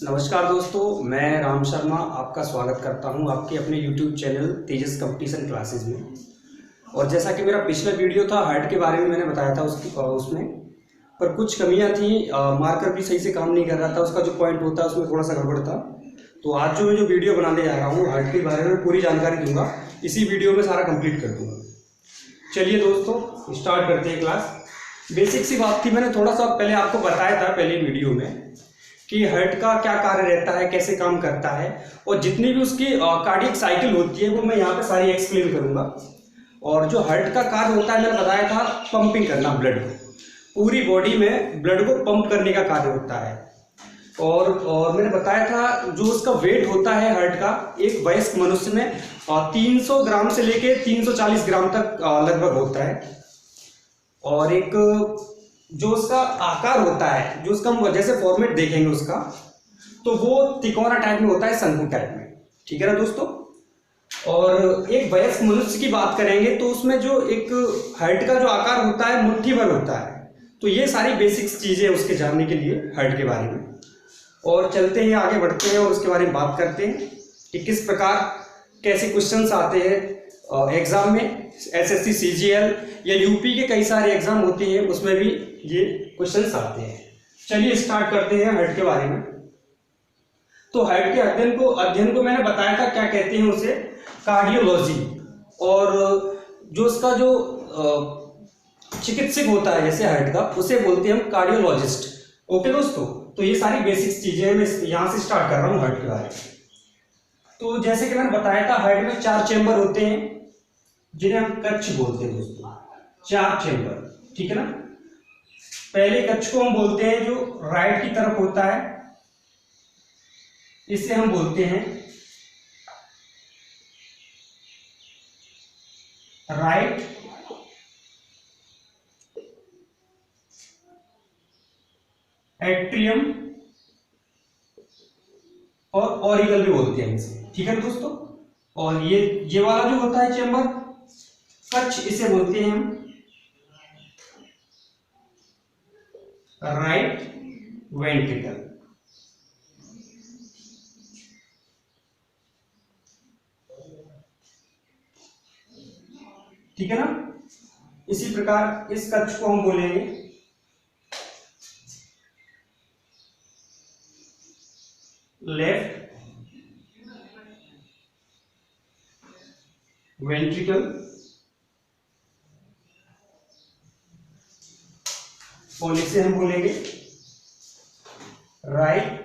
नमस्कार दोस्तों, मैं राम शर्मा आपका स्वागत करता हूं आपके अपने YouTube चैनल तेजस कंपटीशन क्लासेस में। और जैसा कि मेरा पिछला वीडियो था हार्ट के बारे में, मैंने बताया था उसमें पर कुछ कमियां थी। मार्कर भी सही से काम नहीं कर रहा था, उसका जो पॉइंट होता है उसमें थोड़ा सा गड़बड़ था। तो आज जो मैं वीडियो बनाने जा रहा हूँ हार्ट के बारे में पूरी जानकारी दूंगा, इसी वीडियो में सारा कंप्लीट कर दूंगा। चलिए दोस्तों स्टार्ट करते हैं क्लास। बेसिक सी बात थी, मैंने थोड़ा सा पहले आपको बताया था पहले वीडियो में कि हार्ट का क्या कार्य रहता है, कैसे काम करता है, और जितनी भी उसकी कार्डियक साइकिल होती है वो मैं यहाँ पे सारी एक्सप्लेन करूँगा। और जो हार्ट का कार्य होता है मैंने बताया था पंपिंग करना, ब्लड को पूरी बॉडी में ब्लड को पंप करने का कार्य होता है। और मैंने बताया था जो उसका वेट होता है हार्ट का एक वयस्क मनुष्य में 300 ग्राम से लेके 340 ग्राम तक लगभग होता है। और एक जो उसका आकार होता है, जो उसका जैसे फॉर्मेट देखेंगे उसका, तो वो तिकोना टाइप में होता है, शंकु टाइप में। ठीक है ना दोस्तों। और एक वयस्क मनुष्य की बात करेंगे तो उसमें जो एक हार्ट का जो आकार होता है मुट्ठी भर होता है। तो ये सारी बेसिक्स चीजें उसके जानने के लिए हार्ट के बारे में। और चलते हैं आगे बढ़ते हैं और उसके बारे में बात करते हैं कि किस प्रकार कैसे क्वेश्चंस आते हैं एग्जाम में। एसएससी, सीजीएल या यूपी के कई सारे एग्जाम होते हैं, उसमें भी ये क्वेश्चंस आते हैं। चलिए स्टार्ट करते हैं हार्ट के बारे में। तो हार्ट के अध्ययन को मैंने बताया था क्या कहते हैं उसे, कार्डियोलॉजी। और जो उसका जो चिकित्सक होता है जैसे हार्ट का, उसे बोलते हैं हम कार्डियोलॉजिस्ट। ओके दोस्तों, तो ये सारी बेसिक्स चीजें मैं यहाँ से स्टार्ट कर रहा हूँ हार्ट के बारे में। तो जैसे कि मैंने बताया था हार्ट में 4 चेंबर होते हैं जिन्हें हम कक्ष बोलते हैं दोस्तों। 4 चेंबर, ठीक है ना। पहले कक्ष को हम बोलते हैं जो राइट की तरफ होता है, इसे हम बोलते हैं राइट एट्रियम और ऑरिकल भी बोलते हैं इसे। ठीक है दोस्तों। और ये वाला जो होता है चेंबर कक्ष, इसे बोलते हैं हम राइट वेंट्रिकल। ठीक है ना। इसी प्रकार इस कक्ष को हम बोलेंगे लेफ्ट वेंट्रिकल और इसे हम बोलेंगे राइट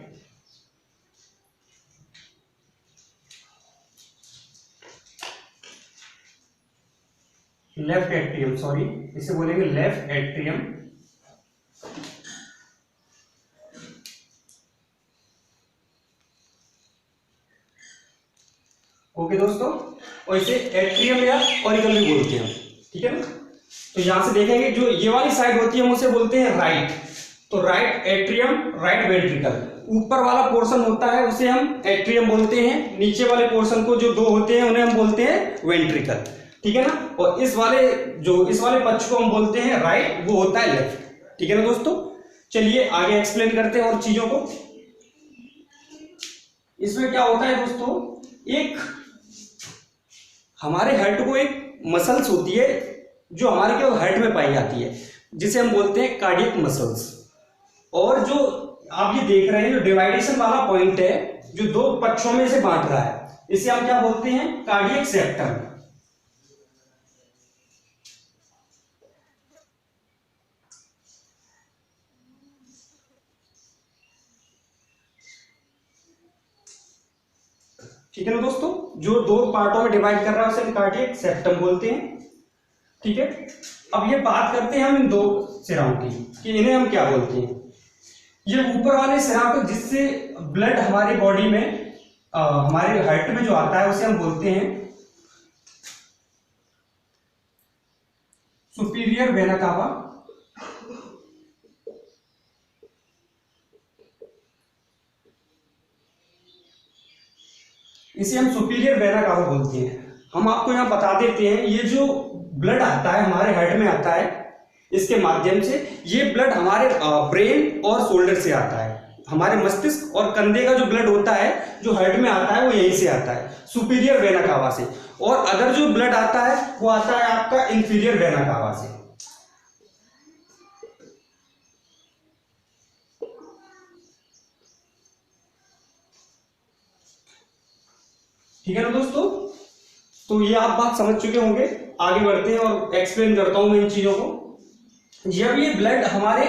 लेफ्ट एट्रियम, सॉरी इसे बोलेंगे लेफ्ट एट्रियम। ओके दोस्तों, और इसे एट्रियम या ऑरिकल भी बोलते हैं। ठीक है ना। तो यहां से देखेंगे जो ये वाली साइड होती है हम उसे बोलते हैं राइट। तो राइट एट्रियम, राइट वेंट्रिकल। ऊपर वाला पोर्शन होता है उसे हम एट्रियम बोलते हैं, नीचे वाले पोर्शन को जो 2 होते हैं उन्हें हम बोलते हैं वेंट्रिकल। ठीक है ना। और इस वाले पक्ष को हम बोलते हैं राइट, वो होता है लेफ्ट। ठीक है ना दोस्तों। चलिए आगे एक्सप्लेन करते हैं और चीजों को। इसमें क्या होता है दोस्तों, एक हमारे हार्ट को एक मसल्स होती है जो हमारे केवल हार्ट में पाई जाती है, जिसे हम बोलते हैं कार्डियक मसल्स। और जो आप ये देख रहे हैं जो डिवाइडेशन वाला पॉइंट है जो 2 पक्षों में से बांट रहा है, इसे हम क्या बोलते हैं, कार्डियक सेप्टम। ठीक है ना दोस्तों। जो 2 पार्टों में डिवाइड कर रहा है उसे हम कार्डियक सेप्टम बोलते हैं। ठीक है। अब ये बात करते हैं हम इन 2 सिराओं की कि इन्हें हम क्या बोलते हैं। ये ऊपर वाले सिरा को जिससे ब्लड हमारी बॉडी में हमारे हार्ट में जो आता है उसे हम बोलते हैं सुपीरियर वेना कावा। इसे हम सुपीरियर वेना कावा बोलते हैं। हम आपको यहां बता देते हैं, ये जो ब्लड आता है हमारे हार्ट में आता है इसके माध्यम से, ये ब्लड हमारे ब्रेन और शोल्डर से आता है। हमारे मस्तिष्क और कंधे का जो ब्लड होता है जो हार्ट में आता है वो यहीं से आता है, सुपीरियर वेना कावा से। और अदर जो ब्लड आता है वो आता है आपका इंफीरियर वेना कावा से। ठीक है ना दोस्तों, तो ये आप बात समझ चुके होंगे। आगे बढ़ते हैं और एक्सप्लेन करता हूं मैं इन चीजों को। जब ये ब्लड हमारे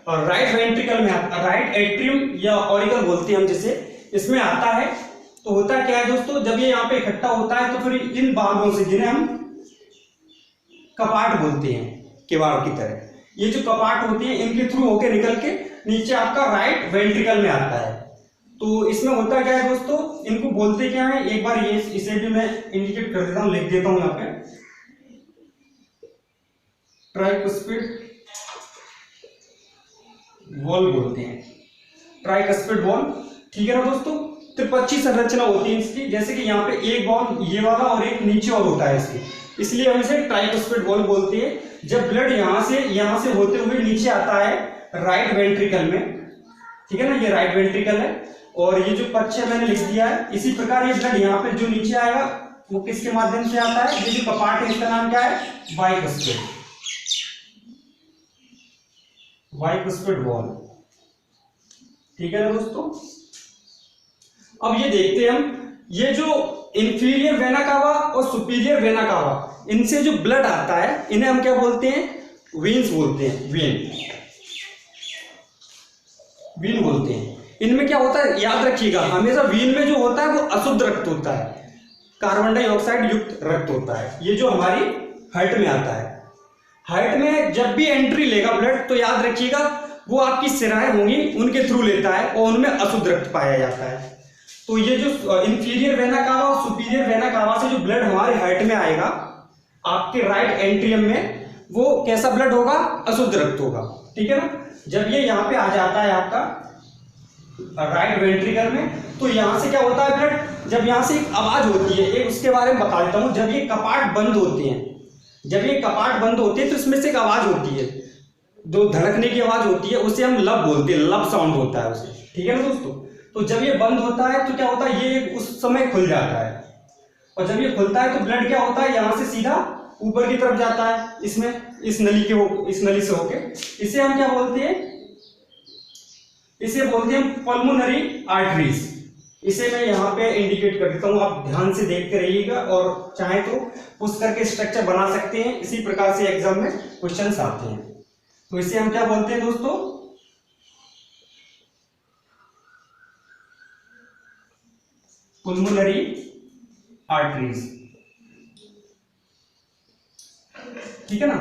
राइट वेंट्रिकल में आता है, राइट एट्रियम या ऑरिकल बोलते हैं हम जिसे, इसमें आता है तो होता क्या है दोस्तों, जब ये यहाँ पे इकट्ठा होता है तो फिर इन भागों से, जिन्हें हम कपाट बोलते हैं किवाड़ की तरह, ये जो कपाट होते हैं इनके थ्रू होके निकल के नीचे आपका राइट वेंट्रिकल में आता है। तो इसमें होता क्या है दोस्तों, इनको बोलते क्या है, एक बार ये इसे भी मैं इंडिकेट कर देता हूं, लिख देता हूं यहाँ पे, ट्राइकुस्पिड वॉल बोलते हैं, ट्राइकुस्पिड वॉल। ठीक है ना दोस्तों, त्रिपक्षीय संरचना होती है इसकी, जैसे कि यहाँ पे एक वॉल ये वाला और एक नीचे और होता है इसकी, इसलिए हम इसे ट्राइकुस्पिड वॉल बोलते हैं। जब ब्लड यहाँ से होते हुए नीचे आता है राइट वेंट्रिकल में, ठीक है ना, ये राइट वेंट्रिकल है और ये जो पक्ष है मैंने लिख दिया है। इसी प्रकार ये ब्लड यहाँ पे जो नीचे आएगा वो किसके माध्यम से आता है, ये जो कपाट है इसका नाम क्या है, बाइकुस्पिड, बाइकुस्पिड वॉल। ठीक है ना दोस्तों, अब ये देखते हैं हम, ये जो इंफीरियर वेना कावा और सुपीरियर वेना कावा, इनसे जो ब्लड आता है इन्हें हम क्या बोलते हैं, वेन्स बोलते हैं, वीन बोलते हैं। इनमें क्या होता है याद रखिएगा, हमेशा वीन में जो होता है वो अशुद्ध रक्त होता है, कार्बन डाइऑक्साइड युक्त रक्त होता है, ये जो हमारी हार्ट में आता है। हार्ट में जब भी एंट्री लेगा ब्लड तो याद रखिएगा वो आपकी सिराएं होंगी उनके थ्रू लेता है और उनमें अशुद्ध रक्त पाया जाता है। तो ये जो इंफीरियर वेना कावा और सुपीरियर वेना कावा से जो ब्लड हमारे हार्ट में आएगा आपके राइट एंट्रियम में, वो कैसा ब्लड होगा, अशुद्ध रक्त होगा। ठीक है ना, जब ये यहाँ पे आ जाता है आपका राइट वेंट्रिकल में, तो यहाँ से क्या होता है ब्लड, जब यहाँ से एक आवाज होती है, एक उसके बारे में बता देता हूँ। जब ये कपाट बंद होते हैं, जब ये कपाट बंद होते हैं तो इसमें से एक आवाज होती है, जो धड़कने की आवाज होती है, उसे हम लब बोलते हैं, लब साउंड होता है उसे। ठीक है ना दोस्तों, तो जब ये बंद होता है तो क्या होता है, ये उस समय खुल जाता है, और जब ये खुलता है तो ब्लड क्या होता है, यहाँ से सीधा ऊपर की तरफ जाता है, इसमें इस नली से होके। इसे हम क्या बोलते हैं, इसे बोलते हैं पल्मोनरी आर्टरीज। इसे मैं यहाँ पे इंडिकेट कर देता हूँ, आप ध्यान से देखते रहिएगा और चाहे तो पुश करके स्ट्रक्चर बना सकते हैं, इसी प्रकार से एग्जाम में क्वेश्चंस आते हैं। तो इसे हम क्या बोलते हैं दोस्तों, पुल्मोनरी आर्टरीज। ठीक है ना,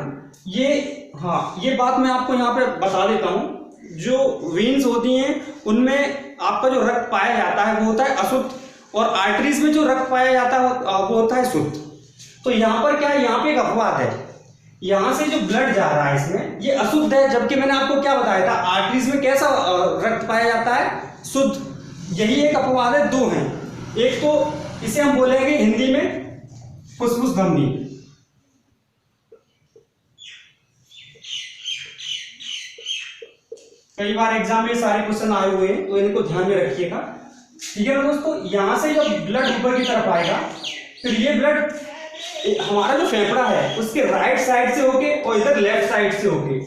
ये बात मैं आपको यहाँ पे बता देता हूं, जो वेन्स होती हैं उनमें आपका जो रक्त पाया जाता है वो होता है अशुद्ध, और आर्टरीज में जो रक्त पाया जाता है वो होता है शुद्ध। तो यहाँ पर क्या है, यहाँ पे एक अपवाद है, यहाँ से जो ब्लड जा रहा है इसमें ये अशुद्ध है, जबकि मैंने आपको क्या बताया था, आर्टरीज में कैसा रक्त पाया जाता है, शुद्ध। यही एक अपवाद है, दो हैं। एक तो इसे हम बोलेंगे हिंदी में फुसफुस धमनी, कई बार एग्जाम में सारे क्वेश्चन आए हुए हैं तो इनको ध्यान में रखिएगा। ठीक है ना दोस्तों, यहां से जब ब्लड ऊपर की तरफ आएगा फिर ये ब्लड हमारा जो फेफड़ा है उसके राइट साइड से होके और इधर लेफ्ट साइड से होके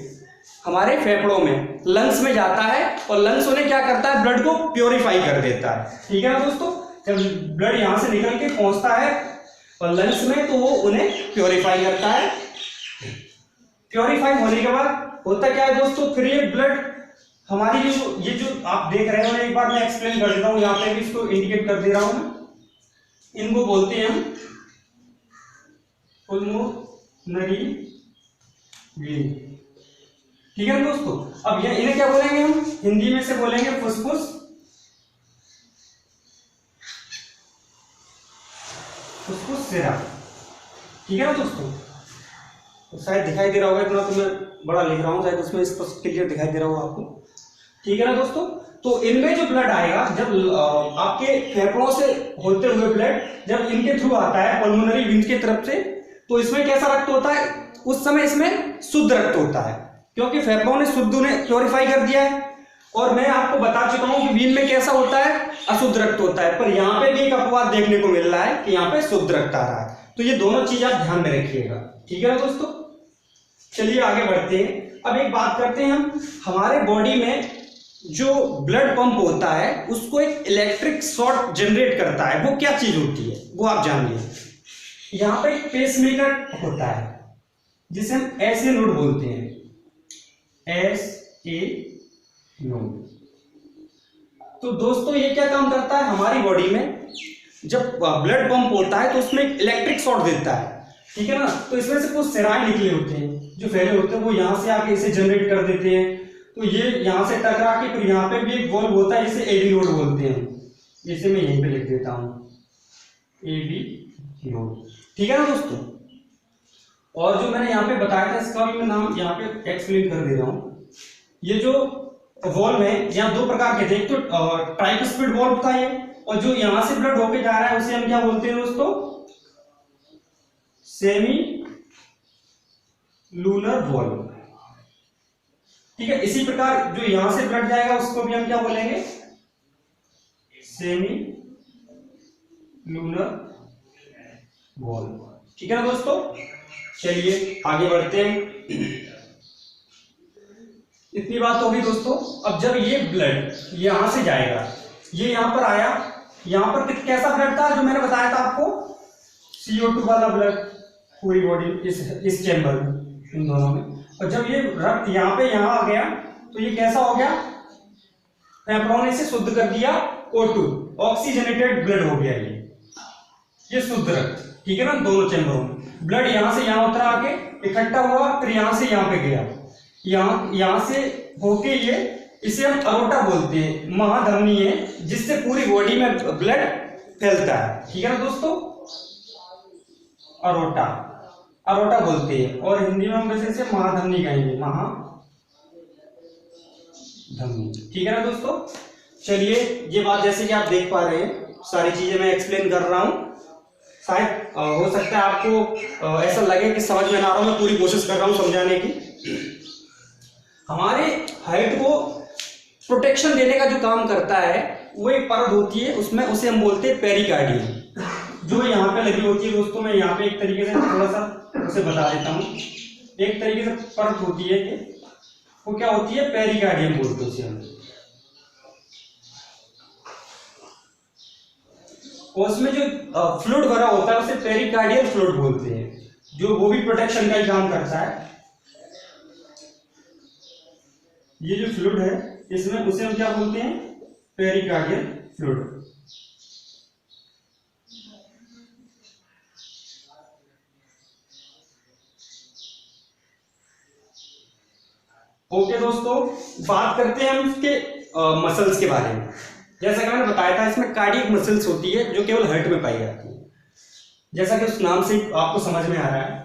हमारे फेफड़ों में, लंग्स में जाता है, और लंग्स उन्हें क्या करता है, ब्लड को प्योरीफाई कर देता है। ठीक है ना दोस्तों, जब ब्लड यहां से निकल के पहुंचता है और लंग्स में तो वो उन्हें प्योरीफाई करता है। प्योरीफाई होने के बाद होता क्या है दोस्तों, फिर ये ब्लड हमारी ये जो आप देख रहे हो, एक बार मैं एक्सप्लेन कर देता हूं, यहाँ पे भी इसको इंडिकेट कर दे रहा हूं मैं। इनको बोलते हैं हम पुल्मोनरी वेन। ठीक है दोस्तों, अब ये इन्हें क्या बोलेंगे हम, हिंदी में से बोलेंगे फुसफुस, फुसफुस सिरा। ठीक है ना दोस्तों, तो शायद दिखाई दे रहा होगा, इतना तो मैं बड़ा लिख रहा हूँ, शायद उसमें स्पष्ट क्लियर दिखाई दे रहा होगा आपको। ठीक है ना दोस्तों, तो इनमें जो ब्लड आएगा, जब आपके फेफड़ों से होते हुए ब्लड जब इनके थ्रू आता है पल्मोनरी वेन्स की तरफ से, तो इसमें कैसा रक्त होता है, उस समय इसमें शुद्ध रक्त होता है, क्योंकि फेफड़ों ने शुद्ध उन्हें प्योरीफाई कर दिया है। और मैं आपको बता चुका हूं कि वीन में कैसा होता है, अशुद्ध रक्त होता है, पर यहाँ पे भी एक अपवाद देखने को मिल रहा है कि यहाँ पे शुद्ध रक्त आ रहा है। तो ये दोनों चीज आप ध्यान में रखिएगा, ठीक है ना दोस्तों। चलिए आगे बढ़ते हैं। अब एक बात करते हैं हम, हमारे बॉडी में जो ब्लड पंप होता है उसको एक इलेक्ट्रिक शॉक जनरेट करता है, वो क्या चीज होती है वो आप जानिए। यहाँ पे एक पेसमेकर होता है जिसे हम ऐसे नोड बोलते हैं, SA नोड। तो दोस्तों ये क्या काम करता है, हमारी बॉडी में जब ब्लड पंप होता है तो उसमें एक इलेक्ट्रिक शॉक देता है, ठीक है ना। तो इसमें से कुछ सेराइन निकले होते हैं जो फैले होते हैं, वो यहाँ से आके इसे जनरेट कर देते हैं। तो ये यहाँ से टकरा के फिर यहाँ पे भी एक वॉल्व होता है जिसे AV नोड बोलते हैं। इसे मैं यहीं पे लिख देता हूँ, AV नोड, ठीक है ना दोस्तों। और जो मैंने यहाँ पे बताया था इसका भी मैं नाम यहाँ पे एक्सप्लेन कर दे रहा हूँ। ये जो वॉल्व है यहाँ दो प्रकार के थे, एक तो ट्राइस्पिड वॉल्व था ये, और जो यहाँ से ब्लड होके जा रहा है उसे हम क्या बोलते हैं दोस्तों, सेमी लूनर वॉल्व, ठीक है। इसी प्रकार जो यहां से ब्लड जाएगा उसको भी हम क्या बोलेंगे, सेमी लूनर वॉल्व, ठीक है ना दोस्तों। चलिए आगे बढ़ते हैं। इतनी बात होगी दोस्तों। अब जब ये ब्लड यहां से जाएगा, ये यहां पर आया, यहां पर कैसा ब्लड था जो मैंने बताया था आपको, CO2 वाला ब्लड पूरी बॉडी इस चेंबर में, इन दोनों में। और जब ये रक्त यहाँ पे यहाँ आ गया तो ये कैसा हो गया, फेफड़ों ने इसे शुद्ध कर दिया, O2 ऑक्सीजनेटेड ब्लड हो गया ये शुद्ध रक्त, ठीक है ना। दोनों चेंबरों में ब्लड यहाँ से यहाँ उतरा आके इकट्ठा हुआ, फिर यहाँ से यहाँ पे गया, यहाँ से होके ये, इसे हम अरोटा बोलते हैं, महाधमनी है जिससे पूरी बॉडी में ब्लड फैलता है, ठीक है ना दोस्तों। अरोटा, अरोटा बोलते हैं, और हिंदी में हम वैसे इसे महाधमनी कहेंगे, महाधमनी, ठीक है ना दोस्तों। चलिए ये बात जैसे कि आप देख पा रहे हैं, सारी चीजें मैं एक्सप्लेन कर रहा हूं। शायद हो सकता है आपको ऐसा लगे कि समझ में ना आ रहा, मैं पूरी कोशिश कर रहा हूं समझाने की। हमारे हार्ट को प्रोटेक्शन देने का जो काम करता है वो एक परत होती है, उसमें उसे हम बोलते हैं पेरिकार्डियम, जो यहाँ पे लगी होती है दोस्तों। मैं यहाँ पे एक तरीके से थोड़ा सा उसे बता देता हूँ। एक तरीके से परत होती है कि वो क्या होती है, पेरिकार्डियम बोलते हैं उसे हम। और उसमें जो फ्लूइड भरा होता है उसे पेरिकार्डियल फ्लूइड बोलते हैं, जो वो भी प्रोटेक्शन का ही काम करता है। ये जो फ्लूइड है इसमें उसे हम क्या बोलते हैं, पेरिकार्डियल फ्लूइड। ओके दोस्तों, बात करते हैं हम इसके मसल्स के बारे में। जैसा कि मैंने बताया था इसमें कार्डियक मसल्स होती है जो केवल हार्ट में पाई जाती है, जैसा कि उस नाम से आपको समझ में आ रहा है।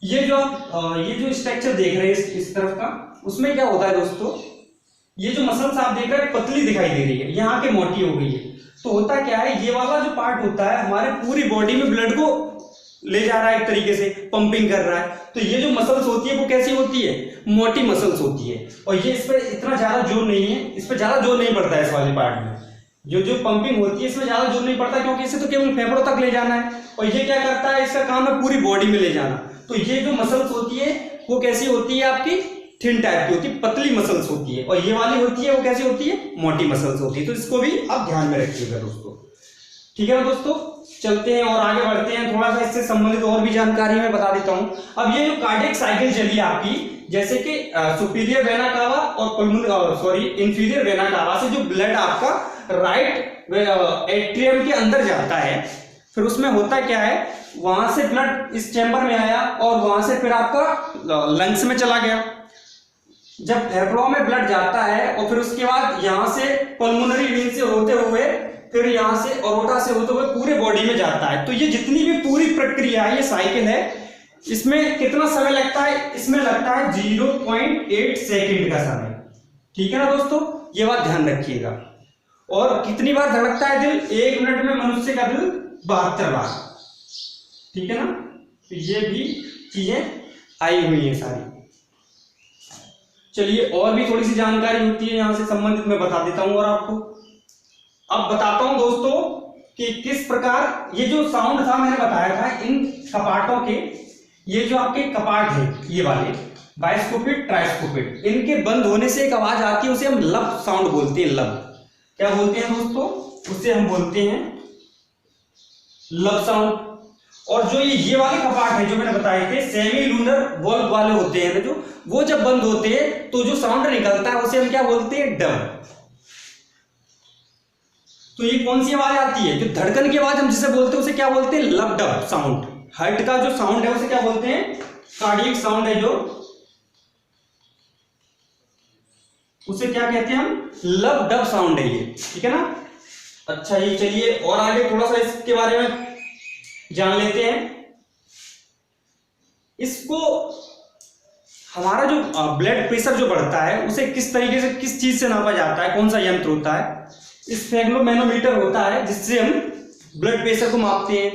ये जो स्ट्रक्चर देख रहे हैं इस तरफ का, उसमें क्या होता है दोस्तों, ये जो मसल्स आप देख रहे हैं पतली दिखाई दे रही है, यहाँ के मोटी हो गई है। तो होता क्या है, ये वाला जो पार्ट होता है हमारे पूरी बॉडी में ब्लड को ले जा रहा है, एक तरीके से पंपिंग कर रहा है। तो ये जो मसल्स होती है वो कैसी होती है, मोटी मसल्स होती है, और ये इस पर इतना ज्यादा जोर नहीं है, इस पर ज्यादा जोर नहीं पड़ता है। इस वाले पार्ट में जो पंपिंग होती है इसमें ज्यादा जोर नहीं पड़ता, क्योंकि इसे तो केवल फेफड़ों तक ले जाना है, और ये क्या करता है, इसका काम है पूरी बॉडी में ले जाना। तो ये जो मसल्स होती है वो कैसी होती है, आपकी थिन टाइप की होती है, पतली मसल्स होती है, और ये वाली होती है वो कैसी होती है, मोटी मसल्स होती है। तो इसको भी आप ध्यान में रखिएगा दोस्तों, ठीक है ना दोस्तों। चलते हैं और आगे बढ़ते हैं, थोड़ा सा इससे संबंधित और भी जानकारी मैं बता देता हूं। अब ये जो कार्डियक साइकिल चली आपकी, जैसे कि सुपीरियर वेना कावा और इंफीरियर वेना कावा से जो ब्लड आपका राइट एट्रियम के अंदर जाता है, फिर उसमें होता क्या है, वहां से ब्लड इस चैम्बर में आया और वहां से फिर आपका लंग्स में चला गया। जब फेफड़ों में ब्लड जाता है और फिर उसके बाद यहां से पल्मोनरी वेन से होते हुए फिर यहां से अरोटा से होते हुए पूरे बॉडी में जाता है। तो ये जितनी भी पूरी प्रक्रिया है, ये साइकिल है, इसमें कितना समय लगता है, इसमें लगता है 0.8 सेकंड का समय, ठीक है ना दोस्तों, ये बात ध्यान रखिएगा। और कितनी बार धड़कता है दिल, 1 मिनट में मनुष्य का दिल 72 बार, ठीक है ना। तो ये भी चीजें आई हुई है सारी। चलिए और भी थोड़ी सी जानकारी होती है यहाँ से संबंधित मैं बता देता हूँ और आपको। अब बताता हूँ दोस्तों कि किस प्रकार ये जो साउंड था मैंने बताया था इन कपाटों के, ये जो आपके कपाट है ये वाले बाइस्कोपिड ट्राइस्कोपिड, इनके बंद होने से एक आवाज आती है, उसे हम लब साउंड बोलते हैं। लब क्या बोलते हैं दोस्तों? उसे हम बोलते हैं लब साउंड। और जो ये वाले कपाट है जो मैंने बताए थे सेमी लूनर वॉल्व वाले होते हैं जो, वो जब बंद होते हैं तो जो साउंड निकलता है उसे हम क्या बोलते हैं? डब। तो ये कौन सी आवाज आती है? जो धड़कन की आवाज हम जिसे बोलते हैं उसे क्या बोलते हैं? लब डब साउंड। हार्ट का जो साउंड है उसे क्या बोलते हैं? कार्डियक साउंड है जो, उसे क्या कहते हैं हम? लब डब साउंड है ये, ठीक है ना। अच्छा ये चलिए और आगे थोड़ा सा इसके बारे में जान लेते हैं। इसको हमारा जो ब्लड प्रेशर जो बढ़ता है उसे किस तरीके से, किस चीज से नापा जाता है? कौन सा यंत्र होता है? स्फेग्नोमैनोमीटर होता है जिससे हम ब्लड प्रेशर को मापते हैं।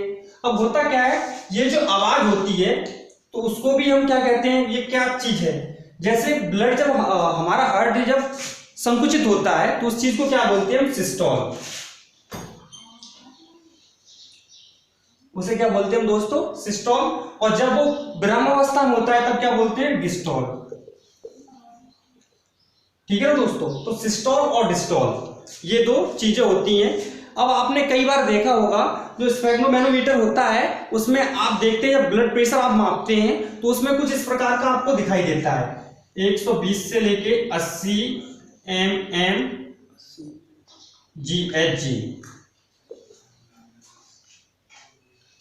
अब होता क्या है, ये जो आवाज होती है तो उसको भी हम क्या कहते हैं? ये क्या चीज है? जैसे ब्लड जब हमारा हार्ट जब संकुचित होता है तो उस चीज को क्या बोलते हैं हम? सिस्टोल। उसे क्या बोलते हैं हम दोस्तों? सिस्टोल। और जब वो विरामावस्था में होता है तब क्या बोलते हैं? डिस्टोल। ठीक है ना दोस्तों। तो सिस्टोल और डिस्टोल ये दो चीजें होती हैं। अब आपने कई बार देखा होगा जो स्फेग्नोमैनोमीटर होता है उसमें आप देखते हैं जब ब्लड प्रेशर आप मापते हैं तो उसमें कुछ इस प्रकार का आपको दिखाई देता है 120 से लेके 80 mm GHg,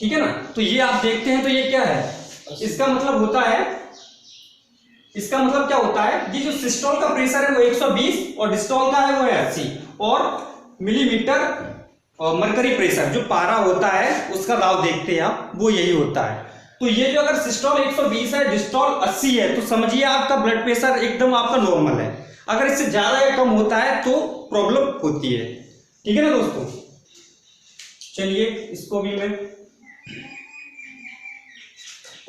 ठीक है ना। तो ये आप देखते हैं तो ये क्या है? इसका मतलब होता है, इसका मतलब क्या होता है? ये जो सिस्टोल का प्रेशर है वो 120 और डिस्टोल का है वो है 80 और मिलीमीटर और मरकरी प्रेशर जो पारा होता है उसका दाब देखते हैं आप, वो यही होता है। तो ये जो अगर सिस्टोल 120 है डिस्टोल 80 है तो समझिए आपका ब्लड प्रेशर एकदम आपका नॉर्मल है। अगर इससे ज्यादा या कम होता है तो प्रॉब्लम होती है, ठीक है ना दोस्तों। चलिए इसको भी मैं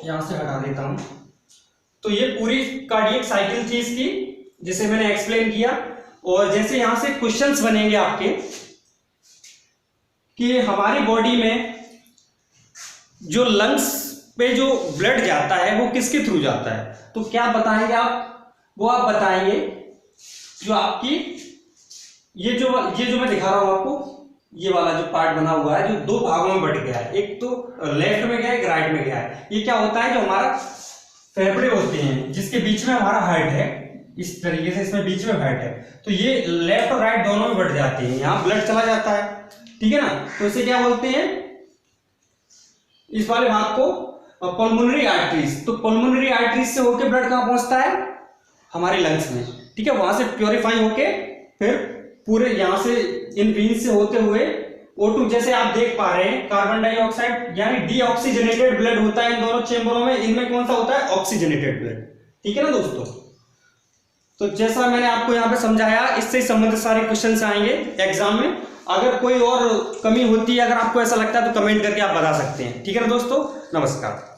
यहां से हटा देता हूं। तो ये पूरी कार्डियक साइकिल थी इसकी जिसे मैंने एक्सप्लेन किया। और जैसे यहां से क्वेश्चंस बनेंगे आपके कि हमारी बॉडी में जो लंग्स पे जो ब्लड जाता है वो किसके थ्रू जाता है, तो क्या बताएंगे आप? वो आप बताएंगे जो आपकी ये जो मैं दिखा रहा हूं आपको, ये वाला जो पार्ट बना हुआ है जो दो भागों में बट गया है, एक तो लेफ्ट में गया है एक राइट में गया है। ये क्या होता है? जो हमारा फेफड़े होते हैं जिसके बीच में हमारा हार्ट है, इस तरीके से इसमें बीच में हार्ट है, तो ये लेफ्ट और राइट दोनों में बट जाते हैं, यहाँ ब्लड चला जाता है, ठीक है ना। तो इसे क्या बोलते हैं? इस वाले भाग को पल्मोनरी आर्टरीज। तो पल्मोनरी आर्टरीज से होके ब्लड कहां पहुंचता है? हमारे लंग्स में, ठीक है। वहां से प्योरीफाई होके फिर पूरे यहां से इन वेन्स से होते हुए O2 जैसे आप देख पा रहे हैं कार्बन डाइऑक्साइड यानी डीऑक्सीजनेटेड ब्लड होता है इन दोनों चेंबरों में। इनमें कौन सा होता है? ऑक्सीजनेटेड ब्लड, ठीक है ना दोस्तों। तो जैसा मैंने आपको यहाँ पे समझाया इससे संबंधित सारे क्वेश्चंस आएंगे एग्जाम में। अगर कोई और कमी होती है, अगर आपको ऐसा लगता है तो कमेंट करके आप बता सकते हैं, ठीक है ना दोस्तों। नमस्कार।